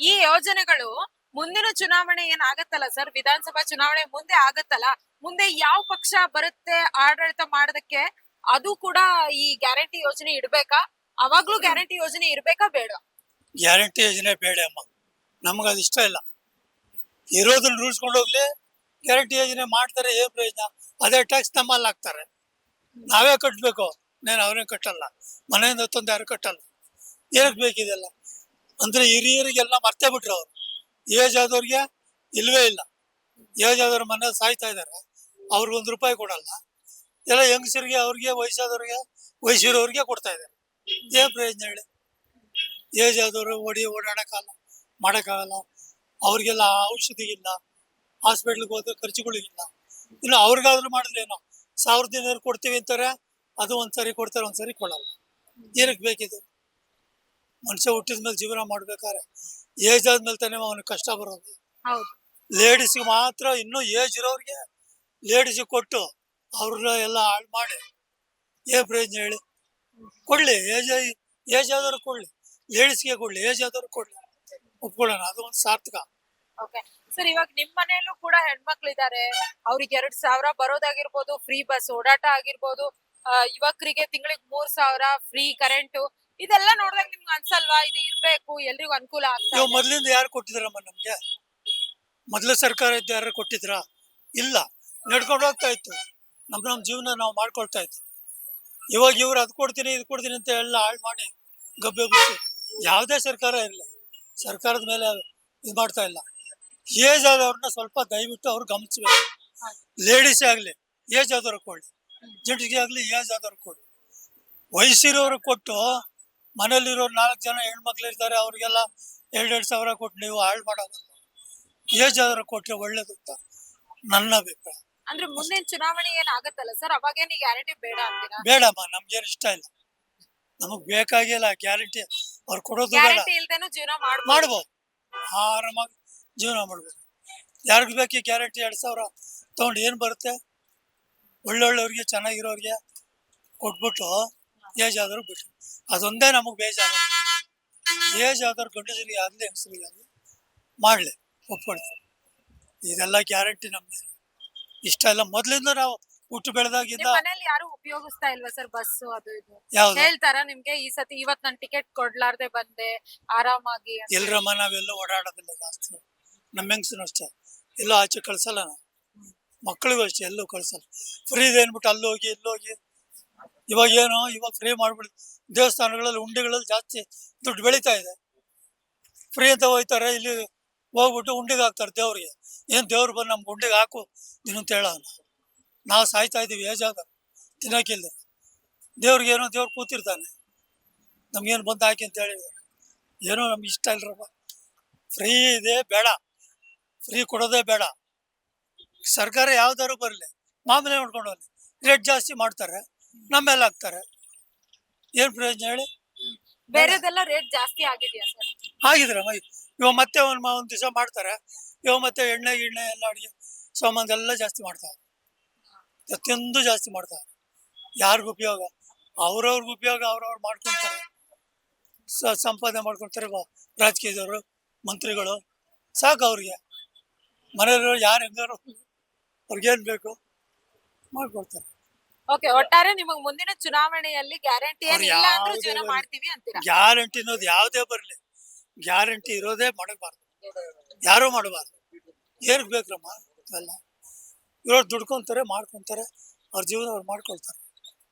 ಈ ಯೋಜನೆಗಳು ಮುಂದಿನ ಚುನಾವಣೆ ಏನ್ ಆಗತ್ತಲ್ಲ ಸರ್, ವಿಧಾನಸಭಾ ಚುನಾವಣೆ ಮುಂದೆ ಆಗತ್ತಲ್ಲ, ಮುಂದೆ ಯಾವ ಪಕ್ಷ ಬರುತ್ತೆ ಆಡಳಿತ ಮಾಡೋದಕ್ಕೆ, ಅದು ಕೂಡ ಈ ಗ್ಯಾರಂಟಿ ಯೋಜನೆ ಇಡ್ಬೇಕಾ? ಅವಾಗ್ಲೂ ಗ್ಯಾರಂಟಿ ಯೋಜನೆ ಇರ್ಬೇಕಾ ಬೇಡ? ಗ್ಯಾರಂಟಿ ಯೋಜನೆ ಬೇಡ ಅಮ್ಮ, ನಮಗದು ಇಷ್ಟ ಇಲ್ಲ. ಇರೋದನ್ನ ರೂಢಿಸ್ಕೊಂಡು ಹೋಗ್ಲಿ. ಗ್ಯಾರಂಟಿ ಯೋಜನೆ ಮಾಡ್ತಾರೆ, ಏನ್ ಪ್ರಯೋಜನ? ಅದೇ ಟ್ಯಾಕ್ಸ್ ನಮ್ಮಲ್ಲಿ ಹಾಕ್ತಾರೆ, ನಾವೇ ಕಟ್ಟಬೇಕು. ನಾನು ಅವರೇ ಕಟ್ಟಲ್ಲ, ಮನೆಯಿಂದ ತಂದು ಯಾರು ಕಟ್ಟಲ್ಲ. ಏನಕ್ಕೆ ಬೇಕಿದೆಲ್ಲ ಅಂದ್ರೆ ಹಿರಿಯರಿಗೆಲ್ಲ ಮರ್ತೇ ಬಿಟ್ರು ಅವ್ರು. ಏಜ್ ಆದವ್ರಿಗೆ ಇಲ್ವೇ ಇಲ್ಲ. ಏಜ್ ಆದವ್ರ ಮನೇಲಿ ಸಾಯ್ತಾ ಇದಾರೆ, ಅವ್ರಿಗೆ ₹1 ಕೊಡಲ್ಲ. ಎಲ್ಲ ಯಂಗ್ಸರಿಗೆ, ಅವ್ರಿಗೆ ವಯಸ್ಸಾದವ್ರಿಗೆ, ವಯಸ್ಸಿರೋರಿಗೆ ಕೊಡ್ತಾ ಇದ್ದಾರೆ. ಏನ್ ಪ್ರಯೋಜನ ಹೇಳಿ? ಏಜ್ ಆದವರು ಓಡಾಡಕ್ಕಾಗಲ್ಲ, ಮಾಡೋಕ್ಕಾಗಲ್ಲ. ಅವ್ರಿಗೆಲ್ಲ ಔಷಧಿ ಇಲ್ಲ, ಹಾಸ್ಪಿಟ್ಲಿಗೆ ಹೋದ್ರೆ ಖರ್ಚುಗಳಿಗಿಲ್ಲ. ಇನ್ನು ಅವ್ರಿಗಾದ್ರೂ ಮಾಡಿದ್ರೆ ಏನೋ 1000 ದಿನ ಕೊಡ್ತೀವಿ ಅಂತಾರೆ, ಅದು ಒಂದ್ಸರಿ ಕೊಡ್ತಾರೆ, ಒಂದ್ಸರಿ ಕೊಡಲ್ಲ. ಏನಕ್ಕೆ ಬೇಕಿದೆ? ಮನುಷ್ಯ ಹುಟ್ಟಿದ ಮೇಲೆ ಜೀವನ ಮಾಡ್ಬೇಕಾದ್ರೆ ಏಜ್ ಆದ್ಮೇಲೆ ತಾನೇ ಅವನಿಗೆ ಕಷ್ಟ ಬರೋದು. ಲೇಡೀಸ್ಗೆ ಮಾತ್ರ, ಇನ್ನೂ ಏಜ್ ಇರೋರಿಗೆ ಲೇಡೀಸಿಗೆ ಕೊಟ್ಟು ಅವ್ರನ್ನ ಎಲ್ಲ ಹಾಳು ಮಾಡಿ ಏನ್ ಪ್ರಯೋಜನ ಹೇಳಿ? ಕೊಡ್ಲಿ, ಏಜ್ ಆದವ್ರು ಕೊಡ್ಲಿ, ಲೇಡೀಸ್ಗೆ ಕೊಡ್ಲಿ, ಏಜ್ ಆದವ್ರು ಕೊಡ್ಲಿ, ಒಪ್ಕೊಳ್ಳೋಣ, ಅದು ಒಂದು ಸಾರ್ಥಕ. ಸರ್, ಇವಾಗ ನಿಮ್ ಮನೆಯಲ್ಲೂ ಕೂಡ ಹೆಣ್ಮಕ್ಳು ಇದಾರೆ, ಅವ್ರಿಗೆ 2000 ಬರೋದಾಗಿರ್ಬೋದು, ಫ್ರೀ ಬಸ್ ಓಡಾಟ ಆಗಿರ್ಬೋದು, ಯುವಕರಿಗೆ ತಿಂಗಳಿಗೆ 3000 ಫ್ರೀ ಕರೆಂಟು, ಇದೆಲ್ಲ ನೋಡಿದಾಗ ನಿಮ್ಗೆ ಅನ್ಸಲ್ವಾ ಇದು ಇರ್ಬೇಕು, ಎಲ್ರಿಗೂ ಅನುಕೂಲ ಆಗ್ತದೆ? ಮೊದ್ಲಿಂದ ಯಾರು ಕೊಟ್ಟಿದ್ರಮ್ಮ ನಮ್ಗೆ? ಮೊದ್ಲು ಸರ್ಕಾರ ಇದ್ದು ಯಾರು ಕೊಟ್ಟಿದ್ರ? ಇಲ್ಲ. ನಡ್ಕೊಂಡು ಹೋಗ್ತಾ ಇತ್ತು, ನಮ್ ಜೀವನ ನಾವು ಮಾಡ್ಕೊಳ್ತಾ ಇತ್ತು. ಇವಾಗ ಇವ್ರು ಅದ್ ಕೊಡ್ತೀನಿ ಇದು ಕೊಡ್ತೀನಿ ಅಂತ ಎಲ್ಲ ಹಾಳು ಮಾಡಿ ಗಬ್ಬೆ ಬಿಟ್ಟು ಯಾವುದೇ ಸರ್ಕಾರ ಇರಲಿ, ಸರ್ಕಾರದ ಮೇಲೆ ಇದು ಮಾಡ್ತಾ ಇಲ್ಲ. ಏಜ್ ಆದವ್ರನ್ನ ಸ್ವಲ್ಪ ದಯವಿಟ್ಟು ಅವ್ರು ಗಮನಿಸ್ಬೇಕು. ಲೇಡೀಸೇ ಆಗ್ಲಿ ಏಜ್ ಆದವ್ರು ಕೊಡ್ಲಿ, ಜೆಂಟ್ಸ್ಗೆ ಆಗ್ಲಿ ಏಜ್ ಆದವ್ರು ಕೊಡ್ಲಿ. ವಯಸ್ಸಿರೋರು ಕೊಟ್ಟು ಮನೇಲಿರೋರು 4 ಜನ ಹೆಣ್ಮಕ್ಳು ಇರ್ತಾರೆ, ಅವ್ರಿಗೆಲ್ಲ 2 ಸಾವಿರ ಕೊಟ್ಟು ನೀವು ಹಾಳು ಮಾಡೋದಲ್ಲ. ಏಜ್ ಆದವ್ರು ಕೊಟ್ರೆ ಒಳ್ಳೇದು ಅಂತ ನನ್ನ ಅಭಿಪ್ರಾಯ. ಅಂದ್ರೆ ಮುಂದಿನ ಚುನಾವಣೆ ಏನ್ ಆಗತ್ತಲ್ಲ ಸರ್, ಅವಾಗೇನು ಗ್ಯಾರಂಟಿ ಬೇಡ ಅಂತೀರಾ? ಬೇಡಮ್ಮ, ನಮ್ಗೇನು ಇಷ್ಟ ಇಲ್ಲ, ನಮಗ್ ಬೇಕಾಗಿಲ್ಲ ಗ್ಯಾರಂಟಿ. ಅವ್ರು ಕೊಡೋದು ಬೇಡ. ಗ್ಯಾರಂಟಿ ಇಲ್ದೇನು ಜೀವನ ಮಾಡ್ಬೋದು, ಆರಾಮಾಗಿ ಜೀವನ ಮಾಡ್ಬೋದು. ಯಾರಿಗ್ ಬೇಕು ಗ್ಯಾರಂಟಿ? 2000 ತಗೊಂಡು ಏನ್ ಬರುತ್ತೆ? ಒಳ್ಳೊಳ್ಳೆಯವ್ರಿಗೆ, ಚೆನ್ನಾಗಿರೋರಿಗೆ ಕೊಟ್ಬಿಟ್ಟು ಏಜ್ ಆದವ್ರು ಬಿಟ್ಟು, ಅದೊಂದೇ ನಮಗ್ ಬೇಜಾರು. ಏಜ್ ಆದವ್ರು ಗಂಡಸರಿಗೆ ಆಗ್ಲಿ ಹೆಂಗಸರಿಗೆ ಆಗ್ಲಿ ಮಾಡ್ಲಿ, ಒಪ್ಕೊಳ್ತೀವಿ. ಇದೆಲ್ಲ ಗ್ಯಾರಂಟಿ ನಮ್ಗೆ ಇಷ್ಟ ಇಲ್ಲ. ಮೊದ್ಲಿಂದ ನಾವು ಹುಟ್ಟು ಬೆಳೆದಾಗಿಂದ ಮನೇಲಿ ಯಾರು ಉಪಯೋಗಿಸ್ತಾ ಇಲ್ವಾ ಸರ್ ಬಸ್ ಅದು ಇದು? ಯಾವ್ದು ಹೇಳ್ತಾರ ನಿಮ್ಗೆ, ಈ ಸತಿ ಇವತ್ ನನ್ ಟಿಕೆಟ್ ಕೊಡ್ಲಾರ್ದೆ ಬಂದೆ ಆರಾಮಾಗಿ ಅಂತ? ಎಲ್ರಮ್ಮ ನಾವೆಲ್ಲೂ ಓಡಾಡೋದಿಲ್ಲ ಜಾಸ್ತಿ. ನಮ್ಮ ಹೆಂಗಸನು ಅಷ್ಟೇ, ಎಲ್ಲೋ ಆಚೆ ಕಳ್ಸಲ್ಲ ನಾವು. ಮಕ್ಕಳಿಗೂ ಅಷ್ಟೇ ಎಲ್ಲೂ ಕಳ್ಸಲ್ಲ. ಫ್ರೀ ಇದೆ ಅನ್ಬಿಟ್ಟು ಅಲ್ಲೋಗಿ ಇಲ್ಲೋಗಿ. ಇವಾಗ ಫ್ರೀ ಮಾಡ್ಬಿಡಿ. ದೇವಸ್ಥಾನಗಳಲ್ಲಿ ಉಂಡಿಗಳಲ್ಲಿ ಜಾಸ್ತಿ ದುಡ್ಡು ಬೆಳೀತಾ ಇದೆ. ಫ್ರೀ ಅಂತ ಹೋಯ್ತಾರೆ, ಇಲ್ಲಿ ಹೋಗ್ಬಿಟ್ಟು ಉಂಡಿಗೆ ಹಾಕ್ತಾರೆ ದೇವ್ರಿಗೆ. ಏನ್ ದೇವ್ರು ಬಂದು ನಮ್ಗೆ ಉಂಡಿಗೆ ಹಾಕು ನೀನು ಅಂತ ಹೇಳೋಣ? ನಾವು ಸಾಯ್ತಾ ಇದೀವಿ ಏಜ್ ಆದ ತಿನ್ನೋಕಿಲ್ದೆ. ದೇವ್ರಿಗೆ ಏನೋ ದೇವ್ರು ಕೂತಿರ್ತಾನೆ, ನಮ್ಗೇನು ಬಂದು ಹಾಕಿ ಅಂತ ಹೇಳಿದ್ದಾರೆ. ಏನೋ ನಮ್ಗೆ ಇಷ್ಟ ಇಲ್ರಪ್ಪ. ಫ್ರೀ ಇದೆ ಬೇಡ, ಫ್ರೀ ಕೊಡೋದೇ ಬೇಡ. ಸರ್ಕಾರ ಯಾವ್ದಾದ್ರು ಬರಲಿ, ಮಾಮೂಲಿ ನೋಡ್ಕೊಂಡು ಹೋಗ್ಲಿ. ರೇಟ್ ಜಾಸ್ತಿ ಮಾಡ್ತಾರೆ, ನಮ್ಮೆಲ್ಲ ಹಾಕ್ತಾರೆ, ಏನ್ ಪ್ರಯೋಜನ ಹೇಳಿ? ಬೇರೆದೆಲ್ಲ ರೇಟ್ ಜಾಸ್ತಿ ಆಗಿದೆಯಾ ಸರ್? ಆಗಿದ್ರಮ್ಮ, ಇವಾಗ ಮತ್ತೆ ಒಂದ್ ದಿವಸ ಮಾಡ್ತಾರೆ, ಇವಾಗ ಮತ್ತೆ ಎಣ್ಣೆ ಗಿಣ್ಣೆ ಎಲ್ಲ ಅಡುಗೆ ಸಾಮಾನು ಎಲ್ಲ ಜಾಸ್ತಿ ಮಾಡ್ತಾರೆ, ಪ್ರತಿಯೊಂದು ಜಾಸ್ತಿ ಮಾಡ್ತಾರೆ. ಯಾರಿಗೂ ಉಪಯೋಗ? ಅವ್ರವ್ರಿಗೆ ಉಪಯೋಗ ಅವ್ರವ್ರು ಮಾಡ್ಕೊತಾರೆ, ಸಂಪಾದನೆ ಮಾಡ್ಕೊತಾರೆ. ರಾಜಕೀಯದವರು, ಮಂತ್ರಿಗಳು ಸಾಕು ಅವ್ರಿಗೆ. ಮನೆಯವರು ಯಾರು ಹೆಂಗಾರು ಅವ್ರಿಗೇನ್ ಬೇಕು ಮಾಡ್ಕೊಡ್ತಾರೆ. ಓಕೆ, ಒಟ್ಟಾರೆ ನಿಮಗ್ ಮುಂದಿನ ಚುನಾವಣೆಯಲ್ಲಿ ಗ್ಯಾರಂಟಿ ಏನಿಲ್ಲ ಅಂದ್ರೂ ಜೀವನ ಮಾಡ್ತೀವಿ ಅಂತೀರಾ? ಗ್ಯಾರಂಟಿ ಅನ್ನೋದು ಯಾವುದೇ ಬರ್ಲಿ, ಗ್ಯಾರಂಟಿ ಇರೋದೇ ಮಾಡಬಾರ್ದು, ಯಾರು ಮಾಡಬಾರ್ದು. ಏನಕ್ಕೆ ಬೇಕ್ರಮ್ಮ? ಎಲ್ಲ ಇರೋರು ದುಡ್ಕೊಂತಾರೆ, ಮಾಡ್ಕೊಂತಾರೆ, ಅವ್ರ ಜೀವನ ಅವ್ರು ಮಾಡ್ಕೊಳ್ತಾರೆ.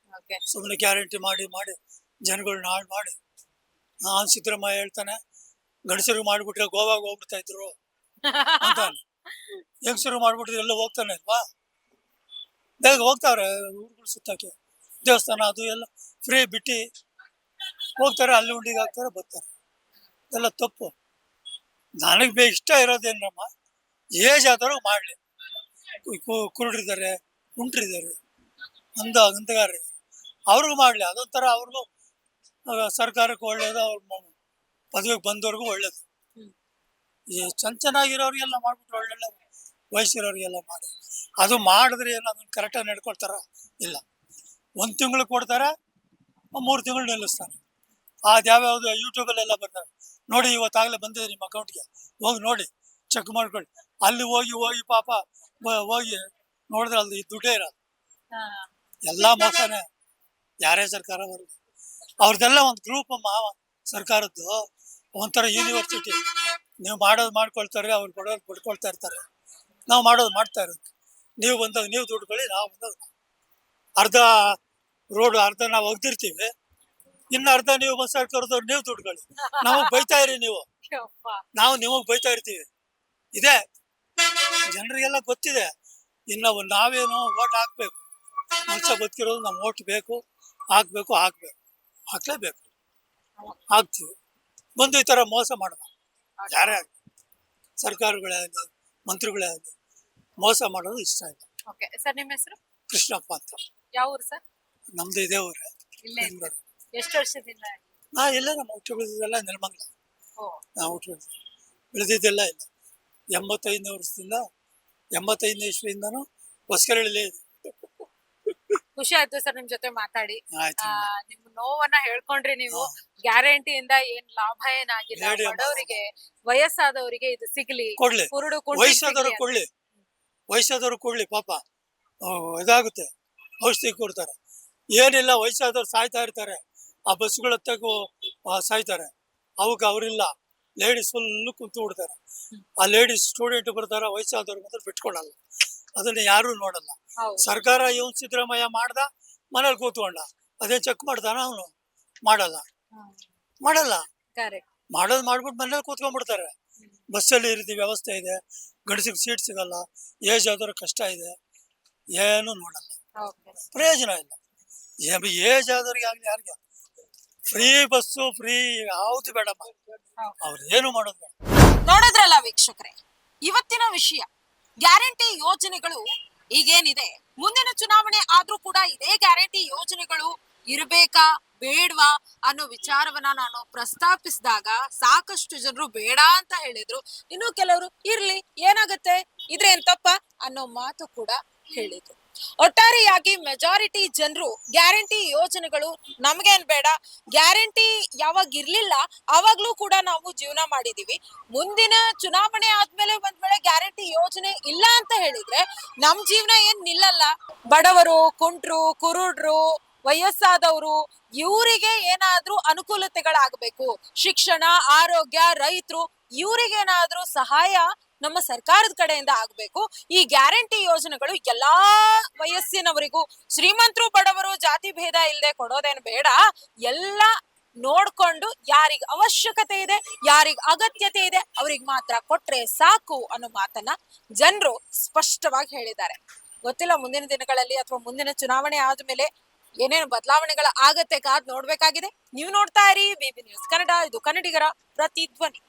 ಸುಮ್ಮನೆ ಗ್ಯಾರಂಟಿ ಮಾಡಿ ಮಾಡಿ ಜನಗಳನ್ನ ಹಾಳು ಮಾಡಿ. ನಾನು ಸಿದ್ದರಾಮಯ್ಯ ಹೇಳ್ತಾನೆ, ಗಂಡಸರು ಮಾಡ್ಬಿಟ್ರೆ ಗೋವಾಗ ಹೋಗ್ಬಿಡ್ತಾ ಇದ್ರು ಅಂತಾನೆ. ಹೆಂಗಸರು ಮಾಡ್ಬಿಟ್ರೆ ಎಲ್ಲ ಹೋಗ್ತಾನೆ ಅಲ್ವಾ? ಬೇಗ ಹೋಗ್ತಾವ್ರೆ ಊರುಗಳು ಸುತ್ತಕ್ಕೆ, ದೇವಸ್ಥಾನ ಅದು ಎಲ್ಲ ಫ್ರೀ ಬಿಟ್ಟು ಹೋಗ್ತಾರೆ, ಅಲ್ಲಿ ಉಂಡಿಗೆ ಹಾಕ್ತಾರೆ, ಬರ್ತಾರೆ. ಎಲ್ಲ ತಪ್ಪು. ನನಗೆ ಇಷ್ಟ ಇರೋದೇನಮ್ಮ, ಏಜ್ ಆದವರು ಮಾಡಲಿ. ಕುರುಡ್ರಿದ್ದಾರೆ, ಕುಂಟ್ರಿದ್ದಾರೆ, ಅಂಧಗಾರರು, ಅವ್ರಿಗೂ ಮಾಡಲಿ. ಅದೊಂಥರ ಅವ್ರಿಗೂ ಸರ್ಕಾರಕ್ಕೆ ಒಳ್ಳೇದು, ಅವ್ರ ಪದವಿಗೆ ಬಂದವ್ರಿಗೂ ಒಳ್ಳೇದು. ಈ ಚೆನ್ನಾಗಿರೋರಿಗೆಲ್ಲ ಮಾಡ್ಬಿಟ್ರೆ ಒಳ್ಳೊಳ್ಳೆ ವಯಸ್ಸಿರೋರಿಗೆಲ್ಲ ಮಾಡಿ. ಅದು ಮಾಡಿದ್ರೆ ಏನು ಅದನ್ನ ಕರೆಕ್ಟಾಗಿ ನಡ್ಕೊಳ್ತಾರ? ಇಲ್ಲ. 1 ತಿಂಗಳು ಕೊಡ್ತಾರೆ, 3 ತಿಂಗಳು ನಿಲ್ಲಿಸ್ತಾರೆ. ಅದ್ಯಾವ್ಯಾವುದು ಯೂಟ್ಯೂಬಲ್ಲೆಲ್ಲ ಬರ್ತಾರೆ, ನೋಡಿ ಇವತ್ತಾಗಲೇ ಬಂದಿದೆ ನಿಮ್ಮ ಅಕೌಂಟ್ಗೆ, ಹೋಗಿ ನೋಡಿ, ಚೆಕ್ ಮಾಡ್ಕೊಳ್ಳಿ. ಅಲ್ಲಿ ಹೋಗಿ ಪಾಪ ಹೋಗಿ ನೋಡಿದ್ರೆ ಅಲ್ಲಿ ದುಡ್ಡೇ ಇರೋದು. ಎಲ್ಲ ಮೋಸನೇ, ಯಾರೇ ಸರ್ಕಾರ ಬರೋದು ಅವ್ರದ್ದೆಲ್ಲ ಒಂದು ಗ್ರೂಪ್ ಅಮ್ಮ. ಸರ್ಕಾರದ್ದು ಒಂಥರ ಯೂನಿವರ್ಸಿಟಿ. ನೀವು ಮಾಡೋದು ಮಾಡ್ಕೊಳ್ತಾರೆ, ಅವ್ರು ಕೊಡೋದು ಪಡ್ಕೊಳ್ತಾ ಇರ್ತಾರೆ, ನಾವು ಮಾಡೋದು ಮಾಡ್ತಾ ಇರೋದು. ನೀವು ಬಂದಾಗ ನೀವು ದುಡ್ಡುಕೊಳ್ಳಿ, ನಾವು ಬಂದಾಗ ಅರ್ಧ ರೋಡ್ ಅರ್ಧ ನಾವು ಒಗ್ದಿರ್ತೀವಿ, ಇನ್ನು ಅರ್ಧ ನೀವು ಬಸ್ ಕರೆದವ್ರು ನೀವು ದುಡ್ಡುಕೊಳ್ಳಿ. ನಮಗೆ ಬೈತಾ ಇರಿ ನೀವು, ನಾವು ನಿಮಗೆ ಬೈತಾ ಇರ್ತೀವಿ. ಇದೆ ಜನರಿಗೆಲ್ಲ ಗೊತ್ತಿದೆ. ಇನ್ನು ನಾವೇನು ಓಟ್ ಹಾಕ್ಬೇಕು, ಮನುಷ್ಯ ಬದುಕಿರೋದು ನಮ್ಮ ಓಟ್ ಬೇಕು, ಹಾಕ್ಬೇಕು ಹಾಕ್ಲೇಬೇಕು, ಹಾಕ್ತೀವಿ. ಬಂದು ಈ ಥರ ಮೋಸ ಮಾಡೋದು ಯಾರೇ ಆಗಲಿ, ಸರ್ಕಾರಗಳೇ ಆಗಲಿ ಮಂತ್ರಿಗಳೇ ಆಗಲಿ, ಮೋಸ ಮಾಡೋದು ಇಷ್ಟ ಇಲ್ಲ. ಓಕೆ ಸರ್, ನಿಮ್ಮ ಹೆಸರು? ಕೃಷ್ಣಪ್ಪ ಅಂತ. ಯಾವ ಊರು ಸರ್? ನಮ್ದು ಇದೇ ಊರೇ, ಇಲ್ಲೇ ಬೆಂಗಳೂರು. ಎಷ್ಟು ವರ್ಷದಿಂದ? ನಾ ಇಲ್ಲ, ನಮ್ಮ ಹುಟ್ಟು ಬೆಳೆದಿದ್ದೆಲ್ಲ ನೆಲಮಂಗಲ. ಓ, ನಾವು ಹುಟ್ಟು ಬೆಳೆದಿದ್ದೆಲ್ಲ ಇಲ್ಲ. 85ನೇ ವರ್ಷದಿಂದ 85ನೇ ಇಸ್ವಿಯಿಂದನೂ ಹೊಸಕೆರಳಲ್ಲೇ ಇದೆ. ಖುಷಿ ಆಯ್ತು ಸರ್ ನಿಮ್ ಜೊತೆ ಮಾತಾಡಿ. ಆಯ್ತು. ನಿಮ್ ನೋವನ್ನ ಹೇಳ್ಕೊಂಡ್ರಿ ನೀವು. ಗ್ಯಾರಂಟಿಯಿಂದ ಏನ್ ಲಾಭ ಏನಾಗಿಲ್ಲ, ಹೇಳಿ ಅಮ್ಮ. ಬಡವರಿಗೆ ವಯಸ್ಸಾದವರಿಗೆ ಇದು ಸಿಗ್ಲಿ, ಕೊಡ್ಲಿ, ಕುರುಡು ಕುಂಟಿ ವಯಸ್ಸಾದವ್ರು ಕೊಡ್ಲಿ, ವಯಸ್ಸಾದವ್ರು ಕೊಡ್ಲಿ. ಪಾಪ ಇದಾಗುತ್ತೆ, ಔಷಧಿ ಕೊಡ್ತಾರೆ. ಏನಿಲ್ಲ, ವಯಸ್ಸಾದವ್ರು ಸಾಯ್ತಾ ಇರ್ತಾರೆ, ಆ ಬಸ್ಗಳ ಹತ್ತಕ್ಕೂ ಸಾಯ್ತಾರೆ. ಅವಕ್ಕೆ ಅವರಿಲ್ಲ, ಲೇಡೀಸ್ ಫುಲ್ಲು ಕುಂತು ಬಿಡ್ತಾರೆ. ಆ ಲೇಡೀಸ್ ಸ್ಟೂಡೆಂಟ್ ಬರ್ತಾರೆ, ವಯಸ್ಸಾದವ್ರು ಮಾತ್ರ ಬಿಟ್ಕೊಡಲ್ಲ. ಅದನ್ನ ಯಾರು ನೋಡಲ್ಲ. ಸರ್ಕಾರ ಇವನ್ ಸಿದ್ದರಾಮಯ್ಯ ಮಾಡ್ದ, ಮನೇಲಿ ಕೂತ್ಕೊಂಡ, ಅದೇ ಚೆಕ್ ಮಾಡ್ತಾನ ಅವನು? ಮಾಡಲ್ಲ. ಮಾಡೋದು ಮಾಡ್ಬಿಟ್ಟು ಮನೇಲಿ ಕೂತ್ಕೊಂಡ್ಬಿಡ್ತಾರೆ. ಬಸ್ಸಲ್ಲಿ ಈ ರೀತಿ ವ್ಯವಸ್ಥೆ ಇದೆ, ಗಂಡಸಿಗೆ ಸೀಟ್ ಸಿಗಲ್ಲ, ಏಜ್ ಆದವ್ರ ಕಷ್ಟ ಇದೆ, ಏನು ನೋಡಲ್ಲ, ಪ್ರಯೋಜನ ಇಲ್ಲ. ಏಜ್ ಆದವ್ರಿಗೆ ಆಗ್ಲಿ ಯಾರಿಗೆ ಫ್ರೀ ಬಸ್ಸು ಫ್ರೀ ಯಾವ್ದು ಬೇಡಮ್ಮ, ಅವ್ರು ಏನು ಮಾಡೋದು ಬೇಡ. ನೋಡಿದ್ರಲ್ಲ ವೀಕ್ಷಕರೇ, ಇವತ್ತಿನ ವಿಷಯ ಗ್ಯಾರಂಟಿ ಯೋಜನೆಗಳು ಈಗೇನಿದೆ, ಮುಂದಿನ ಚುನಾವಣೆ ಆದ್ರೂ ಕೂಡ ಇದೇ ಗ್ಯಾರಂಟಿ ಯೋಜನೆಗಳು ಇರಬೇಕಾ ಬೇಡ್ವಾ ಅನ್ನೋ ವಿಚಾರವನ್ನ ನಾನು ಪ್ರಸ್ತಾಪಿಸಿದಾಗ ಸಾಕಷ್ಟು ಜನರು ಬೇಡ ಅಂತ ಹೇಳಿದ್ರು. ಇನ್ನು ಕೆಲವರು ಇರ್ಲಿ, ಏನಾಗುತ್ತೆ, ಇದ್ರೇನ್ ತಪ್ಪ ಅನ್ನೋ ಮಾತು ಕೂಡ ಹೇಳಿದ್ರು. ಒಟ್ಟಾರೆಯಾಗಿ ಮೆಜಾರಿಟಿ ಜನರು ಗ್ಯಾರಂಟಿ ಯೋಜನೆಗಳು ನಮ್ಗೇನ್ ಬೇಡ, ಗ್ಯಾರಂಟಿ ಯಾವಾಗ ಇರ್ಲಿಲ್ಲ ಅವಾಗ್ಲೂ ಕೂಡ ನಾವು ಜೀವನ ಮಾಡಿದೀವಿ, ಮುಂದಿನ ಚುನಾವಣೆ ಆದ್ಮೇಲೆ ಒಂದ್ ವೇಳೆ ಗ್ಯಾರಂಟಿ ಯೋಜನೆ ಇಲ್ಲ ಅಂತ ಹೇಳಿದ್ರೆ ನಮ್ ಜೀವನ ಏನ್ ನಿಲ್ಲಲ್ಲ. ಬಡವರು, ಕುಂಟ್ರು, ಕುರುಡ್ರು, ವಯಸ್ಸಾದವರು ಇವರಿಗೆ ಏನಾದ್ರೂ ಅನುಕೂಲತೆಗಳಾಗಬೇಕು, ಶಿಕ್ಷಣ, ಆರೋಗ್ಯ, ರೈತರು ಇವ್ರಿಗೇನಾದ್ರೂ ಸಹಾಯ ನಮ್ಮ ಸರ್ಕಾರದ ಕಡೆಯಿಂದ ಆಗ್ಬೇಕು. ಈ ಗ್ಯಾರಂಟಿ ಯೋಜನೆಗಳು ಎಲ್ಲಾ ವಯಸ್ಸಿನವರಿಗೂ, ಶ್ರೀಮಂತರು ಬಡವರು ಜಾತಿ ಭೇದ ಇಲ್ಲದೆ ಕೊಡೋದೇನು ಬೇಡ, ಎಲ್ಲ ನೋಡ್ಕೊಂಡು ಯಾರಿಗ ಅವಶ್ಯಕತೆ ಇದೆ, ಯಾರಿಗ ಅಗತ್ಯತೆ ಇದೆ ಅವ್ರಿಗೆ ಮಾತ್ರ ಕೊಟ್ರೆ ಸಾಕು ಅನ್ನೋ ಮಾತನ್ನ ಜನರು ಸ್ಪಷ್ಟವಾಗಿ ಹೇಳಿದ್ದಾರೆ. ಗೊತ್ತಿಲ್ಲ ಮುಂದಿನ ದಿನಗಳಲ್ಲಿ ಅಥವಾ ಮುಂದಿನ ಚುನಾವಣೆ ಆದ್ಮೇಲೆ ಏನೇನು ಬದಲಾವಣೆಗಳ ಆಗತ್ತೆ, ಕಾದ್ ನೋಡ್ಬೇಕಾಗಿದೆ. ನೀವು ನೋಡ್ತಾ ಇರಿ BB ನ್ಯೂಸ್ ಕನ್ನಡ, ಇದು ಕನ್ನಡಿಗರ ಪ್ರತಿಧ್ವನಿ.